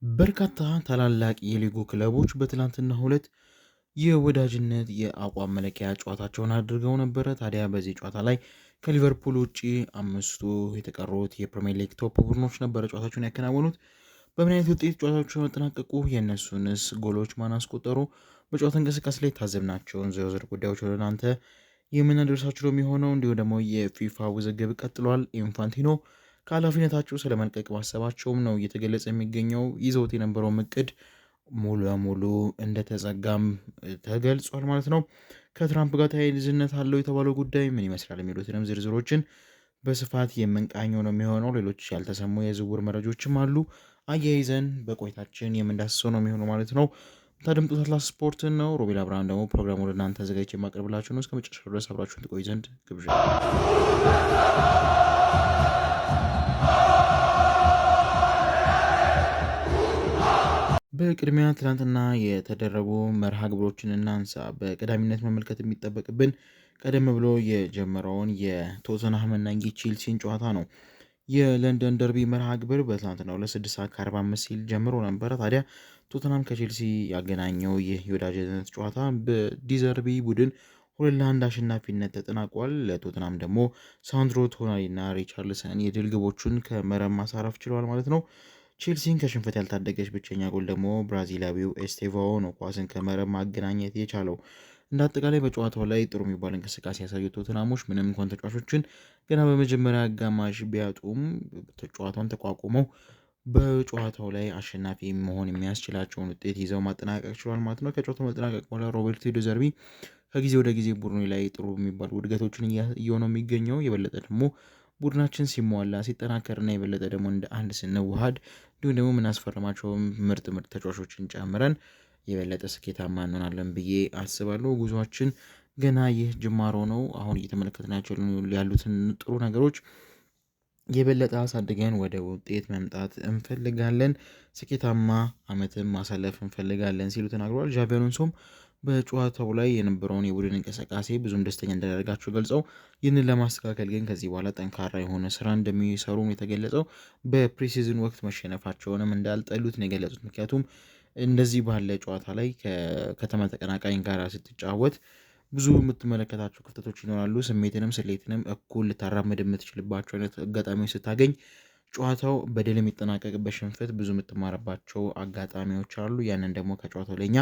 በርካታ ታላላቅ የሊጉ ክለቦች በትላንትናው ዕለት የወዳጅነት የአቋም መለኪያ ጨዋታቸውን አድርገው ነበረ። ታዲያ በዚህ ጨዋታ ላይ ከሊቨርፑል ውጪ አምስቱ የተቀሩት የፕሪሚየር ሊግ ቶፕ ቡድኖች ነበረ ጨዋታቸውን ያከናወኑት። በምን አይነት ውጤት ጨዋታቸውን ያጠናቀቁ፣ የእነሱንስ ጎሎች ማን አስቆጠሩ፣ በጨዋታ እንቅስቃሴ ላይ ታዘብናቸውን ዝርዝር ጉዳዮች ወደ እናንተ የምናደርሳችሁ ነው የሚሆነው። እንዲሁ ደግሞ የፊፋ ውዝግብ ቀጥሏል። ኢንፋንቲኖ ከኃላፊነታቸው ስለመልቀቅ ማሰባቸውም ነው እየተገለጸ የሚገኘው። ይዘውት የነበረው እቅድ ሙሉ ለሙሉ እንደተዘጋም ተገልጿል ማለት ነው። ከትራምፕ ጋር ተያያዥነት አለው የተባለው ጉዳይ ምን ይመስላል የሚሉትንም ዝርዝሮችን በስፋት የምንቃኘው ነው የሚሆነው። ሌሎች ያልተሰሙ የዝውውር መረጃዎችም አሉ። አያይዘን በቆይታችን የምንዳስሰው ነው የሚሆነው ማለት ነው። ታደምጡት አትላስ ስፖርትን ነው። ሮቤል አብርሃም ደግሞ ፕሮግራሙ ወደ እናንተ አዘጋጅቼ የማቀርብላችሁ ነው። እስከ መጨረሻው ድረስ አብራችሁን ትቆይ ዘንድ ግብዣ። በቅድሚያ ትናንትና የተደረጉ መርሃ ግብሮችን እናንሳ። በቀዳሚነት መመልከት የሚጠበቅብን ቀደም ብሎ የጀመረውን የቶተንሃምና የቼልሲን ጨዋታ ነው። የለንደን ደርቢ መርሃ ግብር በትናንትናው ለ6 ሰዓት ከ45 ሲል ጀምሮ ነበረ። ታዲያ ቶተንሃም ከቼልሲ ያገናኘው ይህ የወዳጅነት ጨዋታ በዲዘርቢ ቡድን 2-1 አሸናፊነት ተጠናቋል። ለቶተንሃም ደግሞ ሳንድሮ ቶናሊና ሪቻርልሰን የድል ግቦቹን ከመረብ ማሳረፍ ችለዋል ማለት ነው። ቼልሲን ከሽንፈት ያልታደገች ብቸኛ ጎል ደግሞ ብራዚላዊው ኤስቴቫኦ ነው ኳስን ከመረብ ማገናኘት የቻለው። እንደ አጠቃላይ በጨዋታው ላይ ጥሩ የሚባል እንቅስቃሴ ያሳዩት ቶተንሃሞች ምንም እንኳን ተጫዋቾችን ገና በመጀመሪያ አጋማሽ ቢያጡም ጨዋታውን ተቋቁመው በጨዋታው ላይ አሸናፊ መሆን የሚያስችላቸውን ውጤት ይዘው ማጠናቀቅ ችሏል ማለት ነው። ከጨዋታው መጠናቀቅ በኋላ ሮቤርቶ ዴዘርቢ ከጊዜ ወደ ጊዜ ቡድኑ ላይ ጥሩ የሚባሉ ውድገቶችን እየሆነው የሚገኘው የበለጠ ደግሞ ቡድናችን ሲሟላ ሲጠናከርና የበለጠ ደግሞ እንደ አንድ ስንዋሃድ እንዲሁም ደግሞ የምናስፈርማቸው ምርጥ ተጫዋቾችን ጨምረን የበለጠ ስኬታማ እንሆናለን ብዬ አስባለሁ። ጉዟችን ገና ይህ ጅማሮ ነው። አሁን እየተመለከትናቸው ያሉትን ጥሩ ነገሮች የበለጠ አሳድገን ወደ ውጤት መምጣት እንፈልጋለን፣ ስኬታማ ዓመትን ማሳለፍ እንፈልጋለን ሲሉ ተናግረዋል። ዣቢ አሎንሶም በጨዋታው ላይ የነበረውን የቡድን እንቅስቃሴ ብዙም ደስተኛ እንዳደረጋቸው ገልጸው ይህንን ለማስተካከል ግን ከዚህ በኋላ ጠንካራ የሆነ ስራ እንደሚሰሩ የተገለጸው። በፕሪሲዝን ወቅት መሸነፋቸውንም እንዳልጠሉት ነው የገለጹት። ምክንያቱም እንደዚህ ባለ ጨዋታ ላይ ከከተማ ተቀናቃኝ ጋር ስትጫወት ብዙ የምትመለከታቸው ክፍተቶች ይኖራሉ። ስሜትንም ስሌትንም እኩል ልታራምድ የምትችልባቸው አይነት አጋጣሚዎች ስታገኝ ጨዋታው በድል የሚጠናቀቅበት ሽንፈት ብዙ የምትማርባቸው አጋጣሚዎች አሉ። ያንን ደግሞ ከጨዋታው ለኛ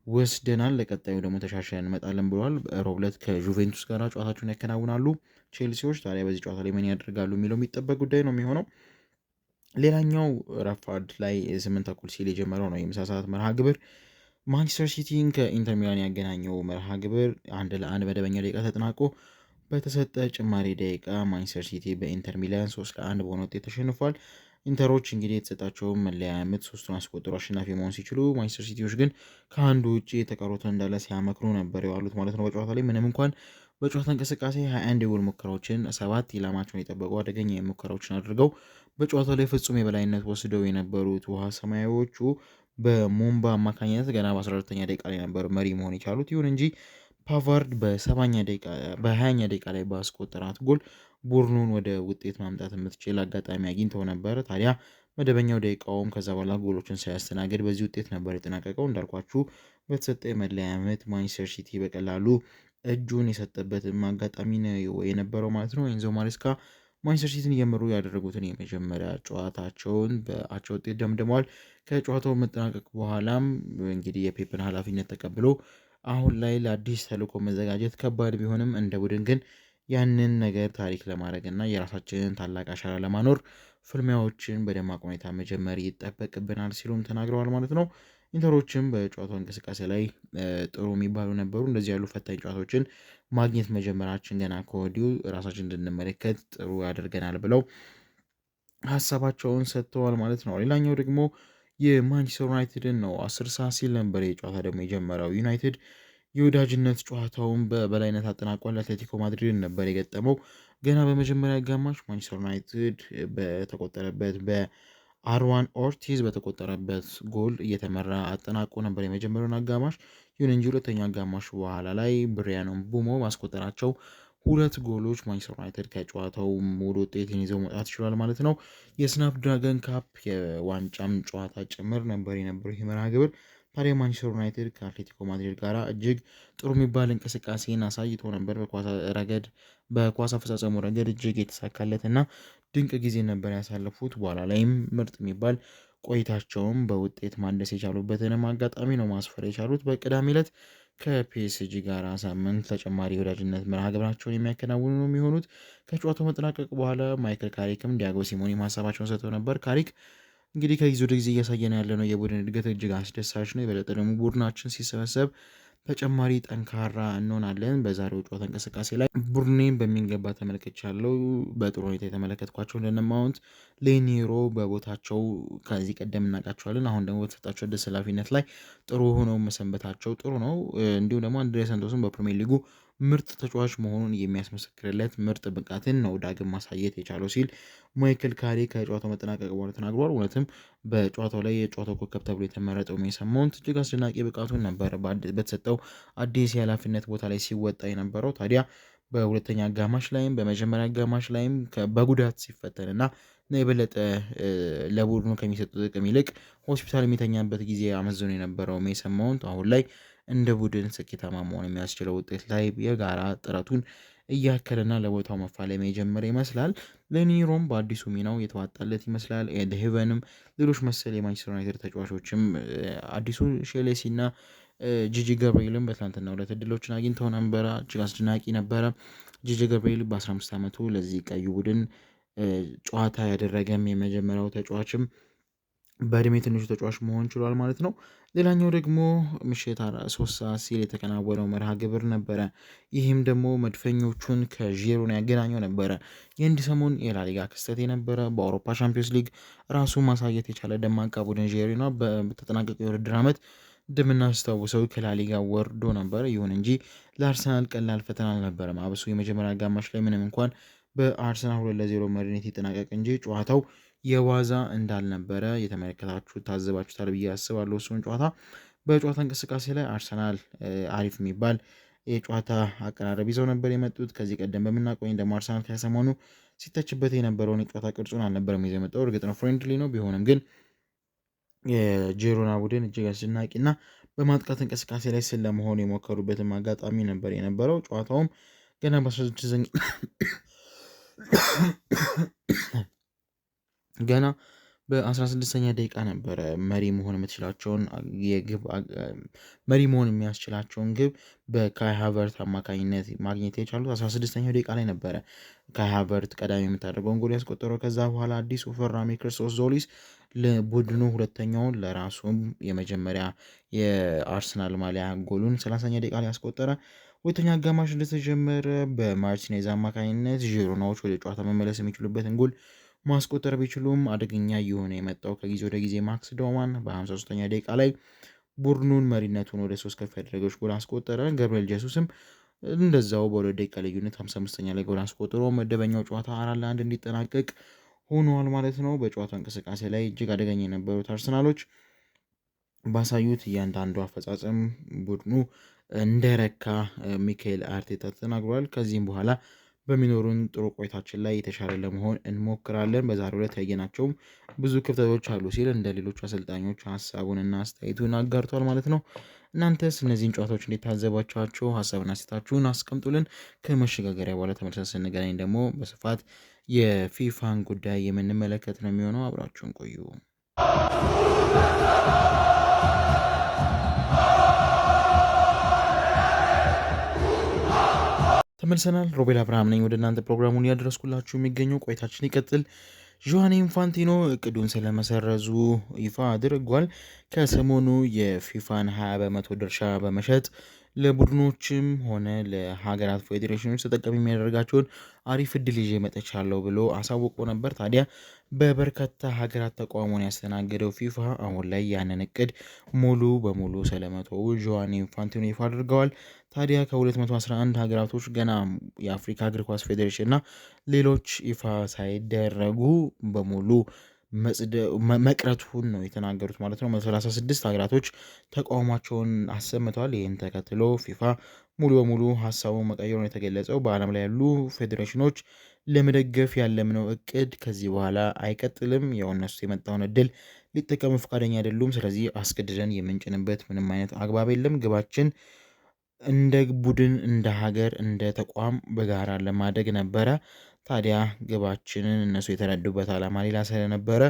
ወስደናል። ለቀጣዩ ደግሞ ተሻሽለን እንመጣለን ብለዋል። ሮብ ዕለት ከጁቬንቱስ ጋር ጨዋታቸውን ያከናውናሉ ቼልሲዎች። ታዲያ በዚህ ጨዋታ ላይ ምን ያደርጋሉ የሚለው የሚጠበቅ ጉዳይ ነው የሚሆነው። ሌላኛው ረፋድ ላይ 8 ተኩል ሲል የጀመረው ነው የምሳ ሰዓት መርሃ ግብር ማንቸስተር ሲቲን ከኢንተር ሚላን ያገናኘው መርሃ ግብር 1-1 መደበኛ ደቂቃ ተጠናቆ በተሰጠ ጭማሪ ደቂቃ ማንቸስተር ሲቲ በኢንተር ሚላን 3-1 በሆነ ውጤት ተሸንፏል። ኢንተሮች እንግዲህ የተሰጣቸውን መለያ ምት ሶስቱን አስቆጥሮ አሸናፊ መሆን ሲችሉ ማንቸስተር ሲቲዎች ግን ከአንዱ ውጭ የተቀሩትን እንዳለ ሲያመክሩ ነበር የዋሉት ማለት ነው። በጨዋታ ላይ ምንም እንኳን በጨዋታ እንቅስቃሴ 21 የጎል ሙከራዎችን 7 ኢላማቸውን የጠበቁ አደገኛ ሙከራዎችን አድርገው በጨዋታው ላይ ፍጹም የበላይነት ወስደው የነበሩት ውሃ ሰማያዊዎቹ በሞምባ አማካኝነት ገና በ12ኛ ደቂቃ ላይ ነበር መሪ መሆን የቻሉት። ይሁን እንጂ ፓቫርድ በ20ኛ ደቂቃ ላይ ባስቆጠራት ጎል ቡድኑን ወደ ውጤት ማምጣት የምትችል አጋጣሚ አግኝተው ነበር። ታዲያ መደበኛው ደቂቃውም ከዛ በኋላ ጎሎችን ሳያስተናግድ በዚህ ውጤት ነበር የጠናቀቀው። እንዳልኳችሁ በተሰጠ የመለያ ምት ማንቸስተር ሲቲ በቀላሉ እጁን የሰጠበትም አጋጣሚ ነው የነበረው ማለት ነው። ኤንዞ ማሬስካ ማንቸስተር ሲቲን እየመሩ ያደረጉትን የመጀመሪያ ጨዋታቸውን በአቻ ውጤት ደምድመዋል። ከጨዋታው መጠናቀቅ በኋላም እንግዲህ የፔፕን ኃላፊነት ተቀብሎ አሁን ላይ ለአዲስ ተልዕኮ መዘጋጀት ከባድ ቢሆንም እንደ ቡድን ግን ያንን ነገር ታሪክ ለማድረግ እና የራሳችንን ታላቅ አሻራ ለማኖር ፍልሚያዎችን በደማቅ ሁኔታ መጀመር ይጠበቅብናል ሲሉም ተናግረዋል ማለት ነው። ኢንተሮችም በጨዋታው እንቅስቃሴ ላይ ጥሩ የሚባሉ ነበሩ። እንደዚህ ያሉ ፈታኝ ጨዋታዎችን ማግኘት መጀመራችን ገና ከወዲሁ ራሳችን እንድንመለከት ጥሩ ያደርገናል ብለው ሀሳባቸውን ሰጥተዋል ማለት ነው። ሌላኛው ደግሞ የማንቸስተር ዩናይትድን ነው። 10 ሰዓት ሲል ነበር የጨዋታ ደግሞ የጀመረው። ዩናይትድ የወዳጅነት ጨዋታውን በበላይነት አጠናቋል። አትሌቲኮ ማድሪድን ነበር የገጠመው። ገና በመጀመሪያ አጋማሽ ማንቸስተር ዩናይትድ በተቆጠረበት በአርዋን ኦርቲዝ በተቆጠረበት ጎል እየተመራ አጠናቆ ነበር የመጀመሪያውን አጋማሽ። ይሁን እንጂ ሁለተኛ አጋማሽ በኋላ ላይ ብሪያን ምቡሞ ማስቆጠራቸው 2 ጎሎች ማንቸስተር ዩናይትድ ከጨዋታው ሙሉ ውጤትን ይዘው መውጣት ችሏል ማለት ነው። የስናፕ ድራገን ካፕ የዋንጫም ጨዋታ ጭምር ነበር የነበረው ይህ መርሃ ግብር። ታዲያ ማንቸስተር ዩናይትድ ከአትሌቲኮ ማድሪድ ጋር እጅግ ጥሩ የሚባል እንቅስቃሴን አሳይቶ ነበር። በኳስ አፈጻጸሙ ረገድ እጅግ የተሳካለት እና ድንቅ ጊዜ ነበር ያሳለፉት። በኋላ ላይም ምርጥ የሚባል ቆይታቸውም በውጤት ማደስ የቻሉበትንም አጋጣሚ ነው ማስፈር የቻሉት። በቅዳሜ ዕለት ከፒኤስጂ ጋር ሳምንት ተጨማሪ የወዳጅነት መርሃ ግብራቸውን የሚያከናውኑ ነው የሚሆኑት። ከጨዋታው መጠናቀቅ በኋላ ማይክል ካሪክም ዲያጎ ሲሞኒ ሀሳባቸውን ሰጥተው ነበር። ካሪክ እንግዲህ ከጊዜ ወደ ጊዜ እያሳየን ያለ ነው የቡድን እድገት እጅግ አስደሳች ነው። የበለጠ ደግሞ ቡድናችን ሲሰበሰብ ተጨማሪ ጠንካራ እንሆናለን። በዛሬው ጨዋታ እንቅስቃሴ ላይ ቡድኔን በሚገባ ተመልክቻለሁ። በጥሩ ሁኔታ የተመለከትኳቸው እንደነ ማውንት፣ ሌኒሮ በቦታቸው ከዚህ ቀደም እናውቃቸዋለን። አሁን ደግሞ በተሰጣቸው ዕድል ኃላፊነት ላይ ጥሩ ሆነው መሰንበታቸው ጥሩ ነው። እንዲሁም ደግሞ አንድሬ ሳንቶስን በፕሪሚየር ሊጉ ምርጥ ተጫዋች መሆኑን የሚያስመሰክርለት ምርጥ ብቃትን ነው ዳግም ማሳየት የቻለው ሲል ማይክል ካሪክ ከጨዋታው መጠናቀቅ በኋላ ተናግሯል። እውነትም በጨዋታው ላይ የጨዋታው ኮከብ ተብሎ የተመረጠው ሜሰን ማውንት እጅግ አስደናቂ ብቃቱን ነበር በተሰጠው አዲስ የኃላፊነት ቦታ ላይ ሲወጣ የነበረው። ታዲያ በሁለተኛ አጋማሽ ላይም በመጀመሪያ አጋማሽ ላይም በጉዳት ሲፈተን እና የበለጠ ለቡድኑ ከሚሰጡ ጥቅም ይልቅ ሆስፒታል የሚተኛበት ጊዜ አመዝኖ የነበረው ሜሰን ማውንት አሁን ላይ እንደ ቡድን ስኬታማ መሆን የሚያስችለው ውጤት ላይ የጋራ ጥረቱን እያከለና ለቦታው መፋለም የጀመረ ይመስላል። ለኒሮም በአዲሱ ሚናው የተዋጣለት ይመስላል። ኤድ ሄቨንም ሌሎች መሰል የማንቸስተር ዩናይትድ ተጫዋቾችም አዲሱ ሼሌሲ እና ጂጂ ገብርኤልም በትላንትናው ዕለት እድሎችን አግኝተው ነበረ። እጅግ አስደናቂ ነበረ። ጂጂ ገብርኤል በ15 ዓመቱ ለዚህ ቀዩ ቡድን ጨዋታ ያደረገም የመጀመሪያው ተጫዋችም በእድሜ ትንሹ ተጫዋች መሆን ችሏል ማለት ነው። ሌላኛው ደግሞ ምሽት 3 ሰዓት ሲል የተከናወነው መርሃ ግብር ነበረ። ይህም ደግሞ መድፈኞቹን ከዢሮና ያገናኘው ነበረ። የአንድ ሰሞን የላሊጋ ክስተት የነበረ በአውሮፓ ቻምፒዮንስ ሊግ ራሱ ማሳየት የቻለ ደማቅ ቡድን ዢሮና በተጠናቀቀው የውድድር ዓመት እንደምናስታውሰው ከላሊጋ ወርዶ ነበረ። ይሁን እንጂ ለአርሰናል ቀላል ፈተና አልነበረም። አብሶ የመጀመሪያ አጋማሽ ላይ ምንም እንኳን በአርሰናል 2-0 መሪነት ይጠናቀቅ እንጂ ጨዋታው የዋዛ እንዳልነበረ የተመለከታችሁ ታዘባችሁታል ብዬ አስባለሁ። እሱን ጨዋታ በጨዋታ እንቅስቃሴ ላይ አርሰናል አሪፍ የሚባል የጨዋታ አቀራረብ ይዘው ነበር የመጡት። ከዚህ ቀደም በምናውቀው ደግሞ አርሰናል ከሰሞኑ ሲተችበት የነበረውን የጨዋታ ቅርጹን አልነበረም ይዘው የመጣው። እርግጥ ነው ፍሬንድሊ ነው፣ ቢሆንም ግን የጄሮና ቡድን እጅግ አስደናቂ እና በማጥቃት እንቅስቃሴ ላይ ስለመሆኑ የሞከሩበትም አጋጣሚ ነበር የነበረው። ጨዋታውም ገና በ16 ገና በ16ኛ ደቂቃ ነበረ መሪ መሆን የሚያስችላቸውን ግብ በካይ ሃቨርት አማካኝነት ማግኘት የቻሉት 16ኛው ደቂቃ ላይ ነበረ። ካይ ሃቨርት ቀዳሚ የምታደርገውን ጎል ያስቆጠረው። ከዛ በኋላ አዲሱ ፈራሚ ክርስቶስ ዞሊስ ለቡድኑ ሁለተኛውን ለራሱም የመጀመሪያ የአርሰናል ማሊያ ጎሉን 30ኛ ደቂቃ ላይ ያስቆጠረ። ሁለተኛ አጋማሽ እንደተጀመረ በማርቲኔዝ አማካኝነት ዢሮናዎች ወደ ጨዋታ መመለስ የሚችሉበትን ጎል ማስቆጠር ቢችሉም አደገኛ እየሆነ የመጣው ከጊዜ ወደ ጊዜ ማክስ ዶማን በ53ኛ ደቂቃ ላይ ቡድኑን መሪነቱን ወደ 3 ከፍ ያደረገች ጎል አስቆጠረ። ገብርኤል ጀሱስም እንደዛው በ2 ደቂቃ ልዩነት 55ኛ ላይ ጎል አስቆጥሮ መደበኛው ጨዋታ 4-1 እንዲጠናቀቅ ሆኗል ማለት ነው። በጨዋታው እንቅስቃሴ ላይ እጅግ አደገኛ የነበሩት አርሰናሎች ባሳዩት እያንዳንዱ አፈጻጸም ቡድኑ እንደረካ ሚካኤል አርቴታ ተናግሯል። ከዚህም በኋላ በሚኖሩን ጥሩ ቆይታችን ላይ የተሻለ ለመሆን እንሞክራለን። በዛሬው ዕለት ያየናቸውም ብዙ ክፍተቶች አሉ ሲል እንደ ሌሎች አሰልጣኞች ሀሳቡንና አስተያየቱን አጋርቷል ማለት ነው። እናንተስ እነዚህን ጨዋታዎች እንዴት ታዘባችኋቸው? ሀሳብና አስተያየታችሁን አስቀምጡልን። ከመሸጋገሪያ በኋላ ተመልሰን ስንገናኝ ደግሞ በስፋት የፊፋን ጉዳይ የምንመለከት ነው የሚሆነው። አብራችሁን ቆዩ። ተመልሰናል። ሮቤል አብርሃም ነኝ ወደ እናንተ ፕሮግራሙን ያደረስኩላችሁ የሚገኘው። ቆይታችን ይቀጥል። ጆሃን ኢንፋንቲኖ እቅዱን ስለመሰረዙ ይፋ አድርጓል። ከሰሞኑ የፊፋን 20% ድርሻ በመሸጥ ለቡድኖችም ሆነ ለሀገራት ፌዴሬሽኖች ተጠቃሚ የሚያደርጋቸውን አሪፍ እድል ይዤ መጥቻለሁ ብሎ አሳውቆ ነበር። ታዲያ በበርካታ ሀገራት ተቃውሞን ያስተናገደው ፊፋ አሁን ላይ ያንን እቅድ ሙሉ በሙሉ ስለመተው ጆሃን ኢንፋንቲኖ ይፋ አድርገዋል። ታዲያ ከ211 ሀገራቶች ገና የአፍሪካ እግር ኳስ ፌዴሬሽን እና ሌሎች ይፋ ሳይደረጉ በሙሉ መቅረቱን ነው የተናገሩት ማለት ነው። 136 ሀገራቶች ተቃውሟቸውን አሰምተዋል። ይህን ተከትሎ ፊፋ ሙሉ በሙሉ ሀሳቡን መቀየሩን የተገለጸው በዓለም ላይ ያሉ ፌዴሬሽኖች ለመደገፍ ያለምነው እቅድ ከዚህ በኋላ አይቀጥልም። ያው እነሱ የመጣውን እድል ሊጠቀሙ ፈቃደኛ አይደሉም። ስለዚህ አስገድደን የምንጭንበት ምንም አይነት አግባብ የለም። ግባችን እንደ ቡድን፣ እንደ ሀገር፣ እንደ ተቋም በጋራ ለማደግ ነበረ። ታዲያ ግባችንን እነሱ የተረዱበት ዓላማ ሌላ ስለነበረ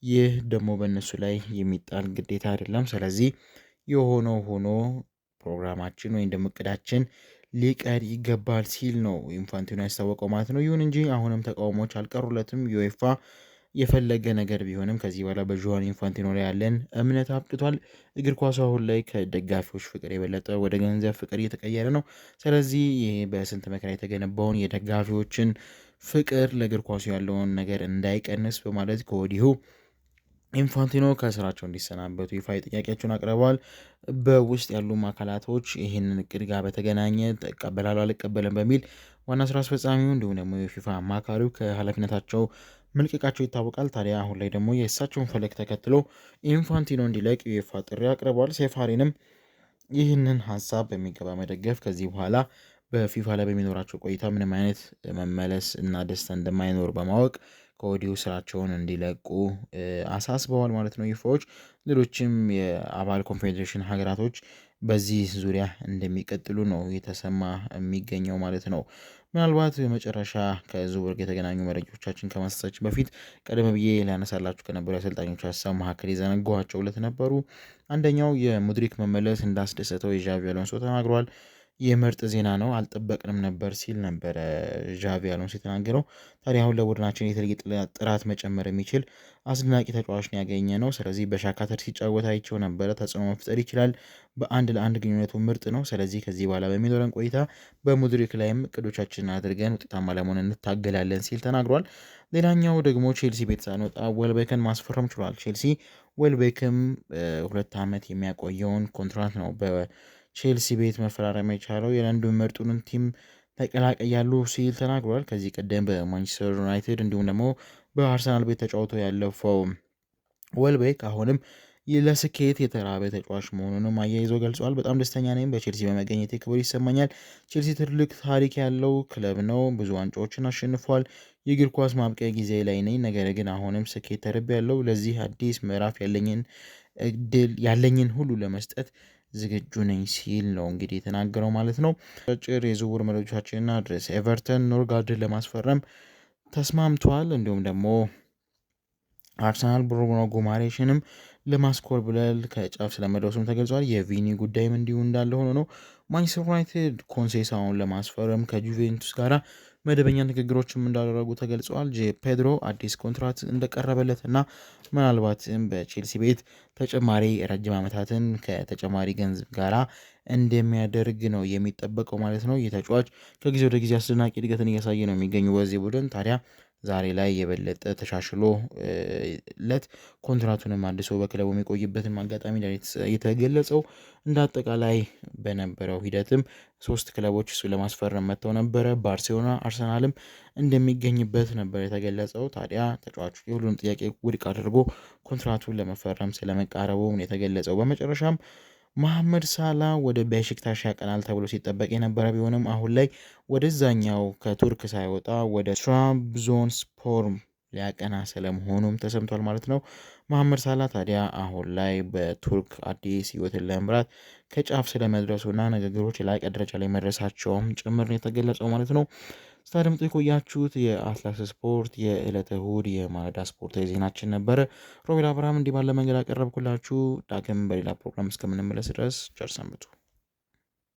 ይህ ደግሞ በእነሱ ላይ የሚጣል ግዴታ አይደለም። ስለዚህ የሆነው ሆኖ ፕሮግራማችን ወይም ደግሞ እቅዳችን ሊቀር ይገባል ሲል ነው ኢንፋንቲኖ ያስታወቀው ማለት ነው። ይሁን እንጂ አሁንም ተቃውሞዎች አልቀሩለትም። ዩኤፋ የፈለገ ነገር ቢሆንም ከዚህ በኋላ በዡዋን ኢንፋንቲኖ ላይ ያለን እምነት አብቅቷል። እግር ኳሱ አሁን ላይ ከደጋፊዎች ፍቅር የበለጠ ወደ ገንዘብ ፍቅር እየተቀየረ ነው። ስለዚህ ይሄ በስንት መከራ የተገነባውን የደጋፊዎችን ፍቅር ለእግር ኳሱ ያለውን ነገር እንዳይቀንስ በማለት ከወዲሁ ኢንፋንቲኖ ከስራቸው እንዲሰናበቱ ይፋ ጥያቄያቸውን አቅርበዋል። በውስጥ ያሉ አካላቶች ይህንን እቅድ ጋር በተገናኘ እቀበላለሁ አልቀበልም በሚል ዋና ስራ አስፈጻሚው እንዲሁም ደግሞ የፊፋ አማካሪው ከኃላፊነታቸው መልቀቃቸው ይታወቃል። ታዲያ አሁን ላይ ደግሞ የእሳቸውን ፈለግ ተከትሎ ኢንፋንቲኖ እንዲለቅ ዩኤፋ ጥሪ አቅርበዋል። ሴፋሪንም ይህንን ሀሳብ በሚገባ መደገፍ ከዚህ በኋላ በፊፋ ላይ በሚኖራቸው ቆይታ ምንም አይነት መመለስ እና ደስታ እንደማይኖር በማወቅ ከወዲሁ ስራቸውን እንዲለቁ አሳስበዋል ማለት ነው ይፋዎች። ሌሎችም የአባል ኮንፌዴሬሽን ሀገራቶች በዚህ ዙሪያ እንደሚቀጥሉ ነው የተሰማ የሚገኘው ማለት ነው። ምናልባት በመጨረሻ ከዝውውር የተገናኙ መረጃዎቻችን ከማንሳታችን በፊት ቀደም ብዬ ሊያነሳላችሁ ከነበሩ የአሰልጣኞች ሀሳብ መካከል የዘነጓቸው ሁለት ነበሩ። አንደኛው የሙድሪክ መመለስ እንዳስደሰተው የዣቪ አሎንሶ ተናግሯል። የምርጥ ዜና ነው፣ አልጠበቅንም ነበር ሲል ነበረ ዣቪ አሎንሶ የተናገረው። ታዲያ አሁን ለቡድናችን የተለየ ጥራት መጨመር የሚችል አስደናቂ ተጫዋች ነው ያገኘ ነው። ስለዚህ በሻካተር ሲጫወት አይቼው ነበረ፣ ተጽዕኖ መፍጠር ይችላል፣ በአንድ ለአንድ ግንኙነቱ ምርጥ ነው። ስለዚህ ከዚህ በኋላ በሚኖረን ቆይታ በሙድሪክ ላይም እቅዶቻችንን አድርገን ውጤታማ ለመሆን እንታገላለን ሲል ተናግሯል። ሌላኛው ደግሞ ቼልሲ ቤት ሳንወጣ ዌልቤክን ማስፈረም ችሏል። ቼልሲ ዌልቤክም 2 ዓመት የሚያቆየውን ኮንትራት ነው ቼልሲ ቤት መፈራረም የቻለው የለንደን ምርጡን ቲም ተቀላቀያሉ ሲል ተናግሯል። ከዚህ ቀደም በማንቸስተር ዩናይትድ እንዲሁም ደግሞ በአርሰናል ቤት ተጫውቶ ያለፈው ዌልቤክ አሁንም ለስኬት የተራበ ተጫዋች መሆኑንም አያይዞ ገልጿል። በጣም ደስተኛ ነኝ፣ በቼልሲ በመገኘቴ ክብር ይሰማኛል። ቼልሲ ትልቅ ታሪክ ያለው ክለብ ነው፣ ብዙ ዋንጫዎችን አሸንፏል። የእግር ኳስ ማብቂያ ጊዜ ላይ ነኝ፣ ነገር ግን አሁንም ስኬት ተርቤ ያለው ለዚህ አዲስ ምዕራፍ ያለኝን ሁሉ ለመስጠት ዝግጁ ነኝ ሲል ነው እንግዲህ የተናገረው ማለት ነው። አጭር የዝውውር መረጃዎቻችንና ድረስ ኤቨርተን ኖርጋርድን ለማስፈረም ተስማምቷል። እንዲሁም ደግሞ አርሰናል ብሩኖ ጉማሬሽንም ለማስኮብለል ከጫፍ ስለመድረሱም ተገልጿል። የቪኒ ጉዳይም እንዲሁ እንዳለ ሆኖ ነው። ማንቸስተር ዩናይትድ ኮንሴሳውን ለማስፈረም ከጁቬንቱስ ጋራ መደበኛ ንግግሮችም እንዳደረጉ ተገልጸዋል። ፔድሮ አዲስ ኮንትራት እንደቀረበለት እና ምናልባትም በቼልሲ ቤት ተጨማሪ ረጅም ዓመታትን ከተጨማሪ ገንዘብ ጋራ እንደሚያደርግ ነው የሚጠበቀው ማለት ነው። ይህ ተጫዋች ከጊዜ ወደ ጊዜ አስደናቂ እድገትን እያሳየ ነው የሚገኙ በዚህ ቡድን። ታዲያ ዛሬ ላይ የበለጠ ተሻሽሎ ለት ኮንትራቱንም አድሶ በክለቡ የሚቆይበትን አጋጣሚ የተገለጸው። እንደ አጠቃላይ በነበረው ሂደትም 3 ክለቦች እሱ ለማስፈረም መጥተው ነበረ። ባርሴሎና፣ አርሰናልም እንደሚገኝበት ነበር የተገለጸው። ታዲያ ተጫዋቹ የሁሉንም ጥያቄ ውድቅ አድርጎ ኮንትራቱን ለመፈረም ስለመቃረቡ የተገለጸው። በመጨረሻም መሐመድ ሳላ ወደ ቤሺክታሽ ያቀናል ተብሎ ሲጠበቅ የነበረ ቢሆንም አሁን ላይ ወደዛኛው ከቱርክ ሳይወጣ ወደ ትራብዞንስፖር ሊያቀና ስለመሆኑም ተሰምቷል ማለት ነው። መሐመድ ሳላ ታዲያ አሁን ላይ በቱርክ አዲስ ህይወትን ለመምራት ከጫፍ ስለመድረሱና ንግግሮች የላቀ ደረጃ ላይ መድረሳቸውም ጭምር ነው የተገለጸው ማለት ነው። ስታደምጡ የቆያችሁት የአትላስ ስፖርት የዕለተ እሁድ የማለዳ ስፖርታዊ ዜናችን ነበረ። ሮቤል አብርሃም እንዲህ ባለ መንገድ አቀረብኩላችሁ። ዳግም በሌላ ፕሮግራም እስከምንመለስ ድረስ ቸር ሰንብቱ።